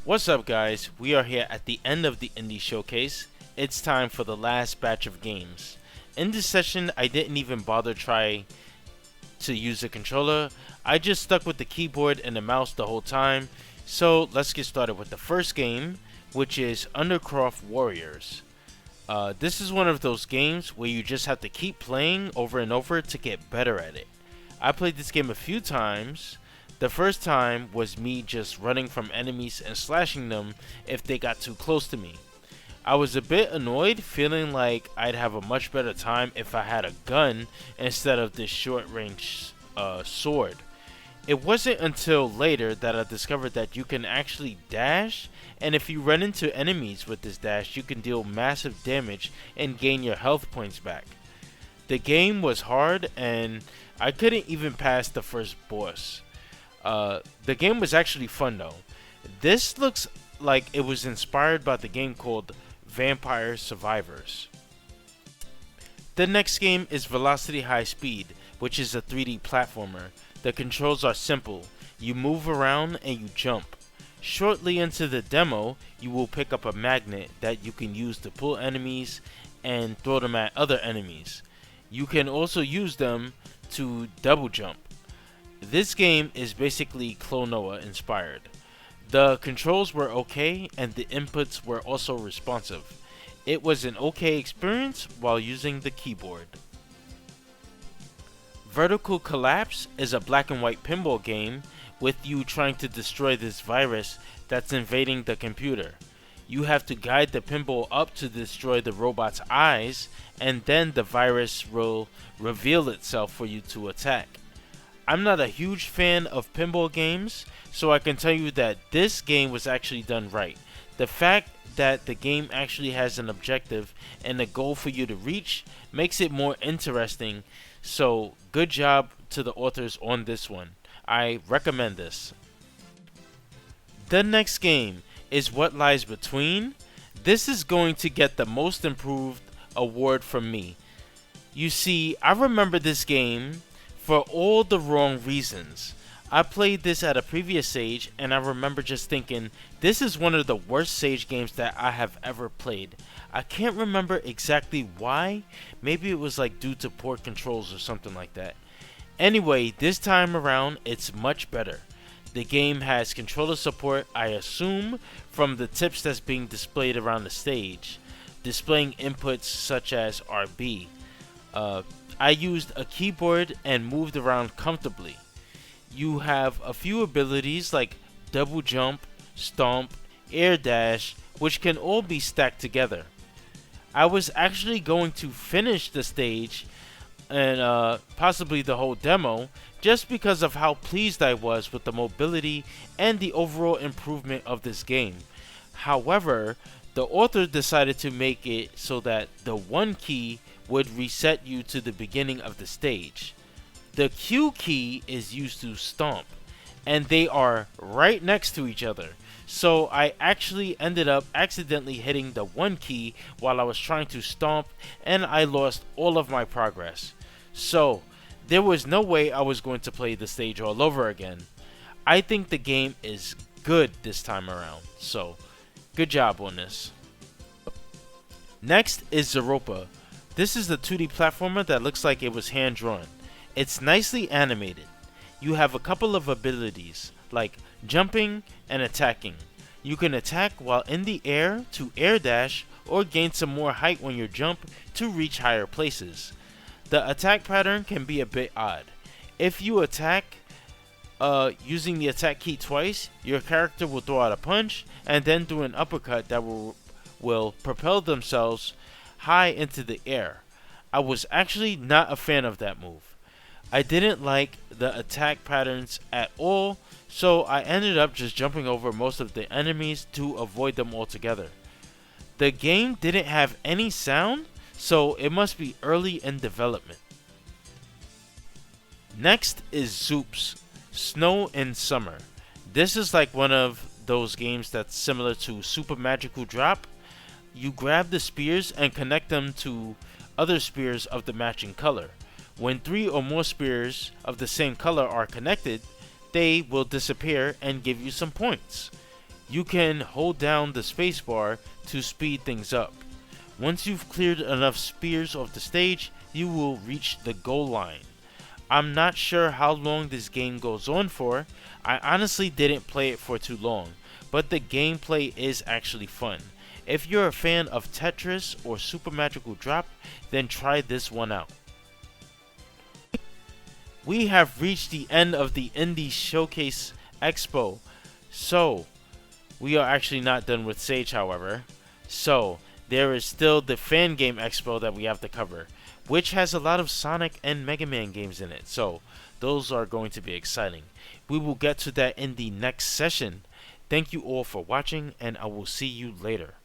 What's up, guys? We are here at the end of the Indie Showcase. It's time for the last batch of games. In this session, I didn't even bother try to use a controller. I just stuck with the keyboard and the mouse the whole time. So let's get started with the first game, which is Undercroft Warriors. This is one of those games where you just have to keep playing over and over to get better at it. I played this game a few times. The first time was me just running from enemies and slashing them if they got too close to me. I was a bit annoyed, feeling like I'd have a much better time if I had a gun instead of this short range sword. It wasn't until later that I discovered that you can actually dash, and if you run into enemies with this dash, you can deal massive damage and gain your health points back. The game was hard, and I couldn't even pass the first boss. The game was actually fun though. This looks like it was inspired by the game called Vampire Survivors. The next game is Velocity High Speed, which is a 3D platformer. The controls are simple. You move around and you jump. Shortly into the demo, you will pick up a magnet that you can use to pull enemies and throw them at other enemies. You can also use them to double jump. This game is basically Klonoa inspired. The controls were okay and the inputs were also responsive. It was an okay experience while using the keyboard. Vertical Collapse is a black and white pinball game with you trying to destroy this virus that's invading the computer. You have to guide the pinball up to destroy the robot's eyes, and then the virus will reveal itself for you to attack. I'm not a huge fan of pinball games, so I can tell you that this game was actually done right. The fact that the game actually has an objective and a goal for you to reach makes it more interesting, so good job to the authors on this one. I recommend this. The next game is What Lies Between. This is going to get the most improved award from me. You see, I remember this game for all the wrong reasons. I played this at a previous Sage and I remember just thinking, this is one of the worst Sage games that I have ever played. I can't remember exactly why. Maybe it was like due to poor controls or something like that. Anyway, this time around it's much better. The game has controller support, I assume, from the tips that's being displayed around the stage, displaying inputs such as RB. I used a keyboard and moved around comfortably. You have a few abilities like double jump, stomp, air dash, which can all be stacked together. I was actually going to finish the stage and possibly the whole demo just because of how pleased I was with the mobility and the overall improvement of this game. However, the author decided to make it so that the one key would reset you to the beginning of the stage. The Q key is used to stomp, and they are right next to each other. So I actually ended up accidentally hitting the one key while I was trying to stomp, and I lost all of my progress. So there was no way I was going to play the stage all over again. I think the game is good this time around, so good job on this. Next is Zeropa. This is the 2D platformer that looks like it was hand drawn. It's nicely animated. You have a couple of abilities, like jumping and attacking. You can attack while in the air to air dash or gain some more height when you jump to reach higher places. The attack pattern can be a bit odd. If you attack using the attack key twice, your character will throw out a punch and then do an uppercut that will propel themselves high into the air. I was actually not a fan of that move. I didn't like the attack patterns at all, so I ended up just jumping over most of the enemies to avoid them altogether. The game didn't have any sound, so it must be early in development. Next is Zoops, Snow in Summer. This is like one of those games that's similar to Super Magical Drop. You grab the spears and connect them to other spears of the matching color. When 3 or more spears of the same color are connected, they will disappear and give you some points. You can hold down the spacebar to speed things up. Once you've cleared enough spears off the stage, you will reach the goal line. I'm not sure how long this game goes on for. I honestly didn't play it for too long, but the gameplay is actually fun. If you're a fan of Tetris or Super Magical Drop, then try this one out. We have reached the end of the Indie Showcase Expo. So, we are actually not done with Sage, however. So, there is still the Fan Game Expo that we have to cover, which has a lot of Sonic and Mega Man games in it. So, those are going to be exciting. We will get to that in the next session. Thank you all for watching, and I will see you later.